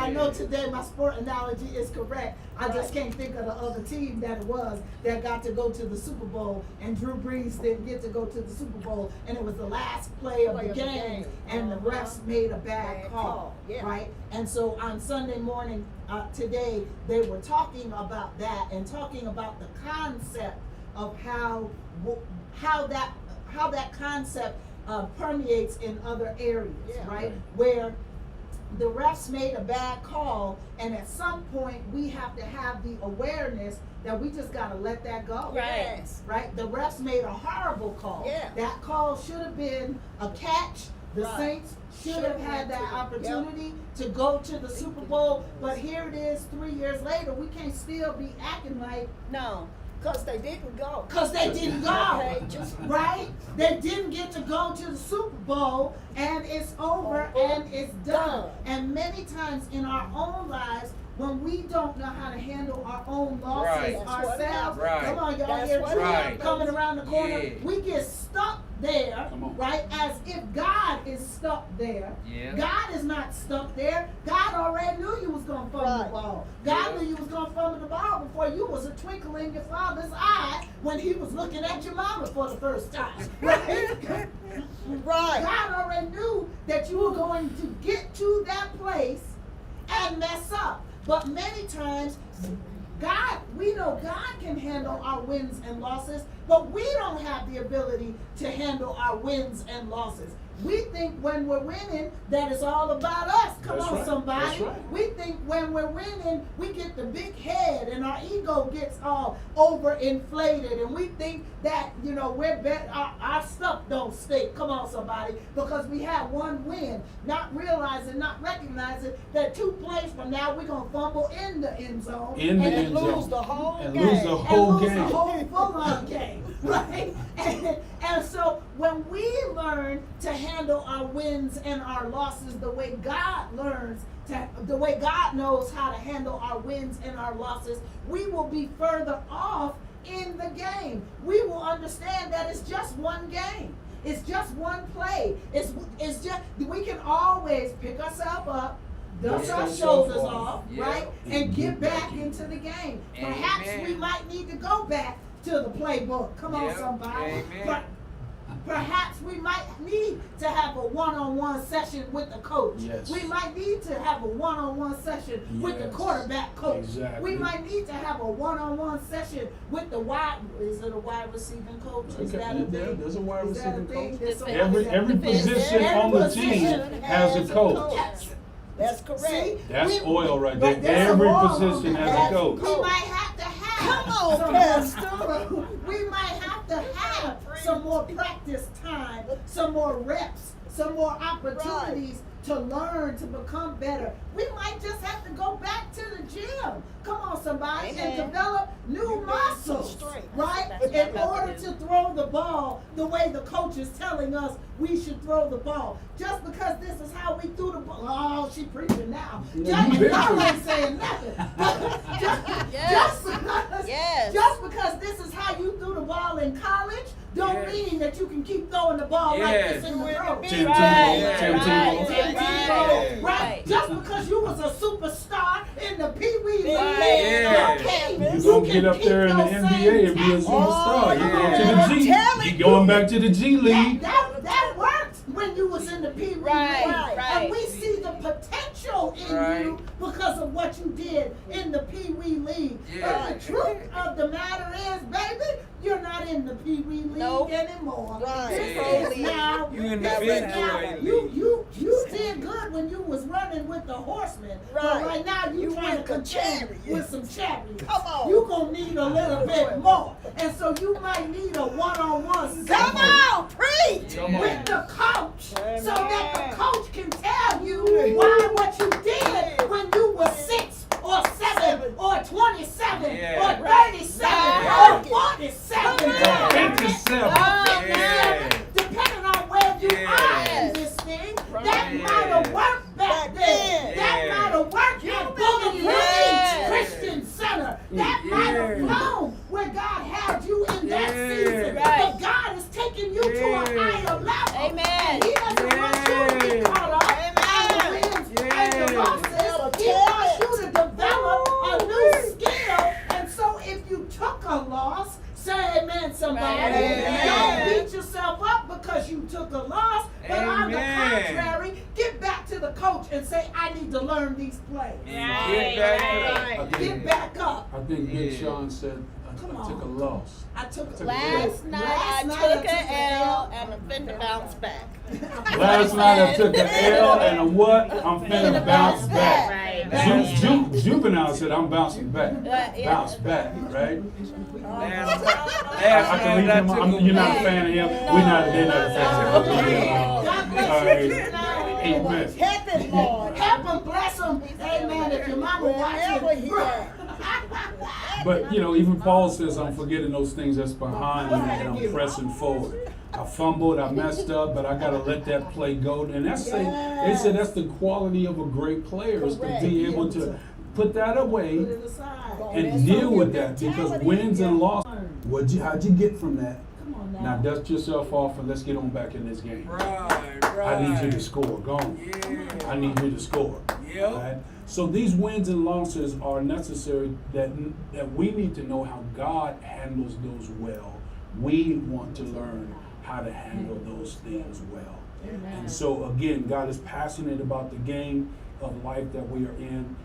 I know today my sport analogy is correct. I just can't think of the other team that it was that got to go to the Super Bowl, and Drew Brees didn't get to go to the Super Bowl, and it was the last play of the game, and the refs made a bad call, right? And so on Sunday morning today, they were talking about that and talking about the concept of how that concept permeates in other areas, right? Where the refs made a bad call, and at some point we have to have the awareness that we just got to let that go. Right? The refs made a horrible call. That call should have been a catch. The Saints should have had that opportunity to go to the Super Bowl, but here it is 3 years later. We can't still be acting like because they didn't go. Right? They didn't get to go to the Super Bowl, and it's over and it's done. And many times in our own lives, when we don't know how to handle our own losses ourselves, come on, y'all hear Drew coming around the corner, we get stuck there, right? As if God is stuck there. God is not stuck there. God already knew you was going to fumble the ball. God knew you was going to fumble the ball before you was a twinkle in your father's eye when he was looking at your mama for the first time, right? God already knew that you were going to get to that place and mess up. But many times, we know God can handle our wins and losses, but we don't have the ability to handle our wins and losses. We think when we're winning that it's all about us. Come on, somebody. We think when we're winning, we get the big head and our ego gets all overinflated, and we think that, we're better, our stuff don't stink. Come on, somebody. Because we had one win, not recognizing that 2 plays from now we're going to fumble in the end zone and lose the whole game. Lose the whole full-on game. Right? And so when we learn to handle our wins and our losses the way God knows how to handle our wins and our losses, we will be further off in the game. We will understand that it's just one game. It's just one play. It's just, we can always pick ourselves up, dust our shoulders off, right? And get back into the game. Perhaps we might need to go back to the playbook. Come on, somebody. Perhaps we might need to have a one-on-one session with the coach. We might need to have a one-on-one session with the quarterback coach. We might need to have a one-on-one session with the wide receiving coach? Is that a thing? There's a wide receiving coach. Every position on the team has a coach. That's correct. See, that's oil right there. Every position has a coach. We might have to have we might have to have some more practice time, some more reps, some more opportunities to learn, to become better. We might just have to go back to the gym. Come on, somebody, and develop new muscles, right? In order to throw the ball the way the coach is telling us we should throw the ball. Just because this is how we threw the ball. Oh, she preaching now. Y'all ain't saying nothing. Just because this is how you threw the ball in college, don't mean that you can keep throwing the ball like this in the throat. Right? Just because you was a superstar in the Pee Wee League, you're going to get up there in the NBA and be a superstar. You're going back to the G League. That worked when you was in the Pee Wee League. And we see the potential in you because of what you did in the Pee Wee League. But the truth of the matter is, baby, you're not in the Pee Wee League anymore. This is now. You did good when you was running with the horsemen. But right now you trying to contend with some chariots. You gonna need a little bit more. And so you might need a one-on-one session with the coach, so that the coach can tell you why what you did when you were 6 or 7 or 27 or 37 or 47 or 57, depending on where you are in this thing, that might have worked back then. That might have worked at Boogie League Christian Center. That might have flown where God had you in that season. But God is taking you to a higher level. And He doesn't want you to be caught up in the wins and the need to learn these plays. Get back up. Get back up. I think Big Sean said, Come I took a on. loss. I took a Last night I took an L and I'm finna bounce back. Last night I took an L and a what? I'm finna bounce back. Right. Juvenile said I'm bouncing back. Yeah. Bounce back, right? Last I can read night I him. took You're not a a fan of him. They're not a fan of him. God All bless you. right. Amen. Help him, Lord. Help him, bless him. Amen. If your mama Wherever he watching. at. But even Paul says, I'm forgetting those things that's behind me and I'm pressing forward. I fumbled, I messed up, but I gotta let that play go. And they said that's the quality of a great player, is to be able to put that away Put it aside. and deal with that, because wins and losses. How'd you get from that? Come on Now dust yourself off and let's get on back in this game. Right. I need you to score. Go on. Yeah. I need you to score. Yep. Right? So these wins and losses are necessary, that we need to know how God handles those well. We want to learn how to handle those things well. And so again, God is passionate about the game of life that we are in.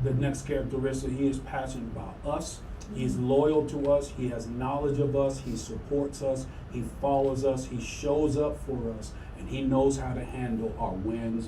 The next characteristic, he is passionate about us. He's loyal to us. He has knowledge of us. He supports us. He follows us. He shows up for us. And he knows how to handle our wins